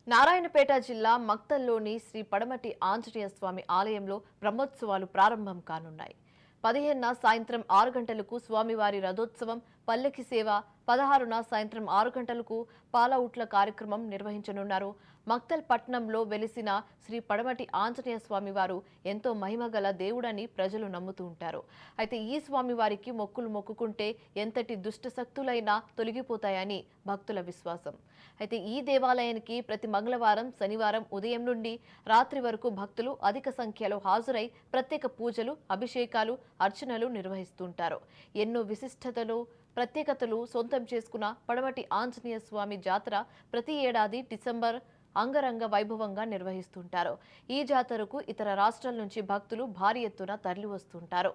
నారాయణపేట జిల్లా మక్తల్లోని శ్రీ పడమటి ఆంజనేయ స్వామి ఆలయంలో బ్రహ్మోత్సవాలు ప్రారంభం కానున్నాయి. 15న సాయంత్రం 6 గంటలకు స్వామివారి రథోత్సవం, పల్లకి సేవ, 16న సాయంత్రం 6 గంటలకు పాలవుట్ల కార్యక్రమం నిర్వహించనున్నారు. మక్తల్ పట్టణంలో వెలిసిన శ్రీ పడమటి ఆంజనేయ స్వామివారు ఎంతో మహిమగల దేవుడని ప్రజలు నమ్ముతూ ఉంటారు. అయితే ఈ స్వామివారికి మొక్కులు మొక్కుకుంటే ఎంతటి దుష్ట శక్తులైనా తొలగిపోతాయని భక్తుల విశ్వాసం. అయితే ఈ దేవాలయానికి ప్రతి మంగళవారం, శనివారం ఉదయం నుండి రాత్రి వరకు భక్తులు అధిక సంఖ్యలో హాజరై ప్రత్యేక పూజలు, అభిషేకాలు, అర్చనలు నిర్వహిస్తుంటారు. ఎన్నో విశిష్టతలు, ప్రత్యేకతలు సొంతం చేసుకున్న పడమటి ఆంజనేయ స్వామి జాతర ప్రతి ఏడాది డిసెంబర్ అంగరంగ వైభవంగా నిర్వహిస్తుంటారు. ఈ జాతరకు ఇతర రాష్ట్రాల నుంచి భక్తులు భారీ ఎత్తున తరలి వస్తుంటారు.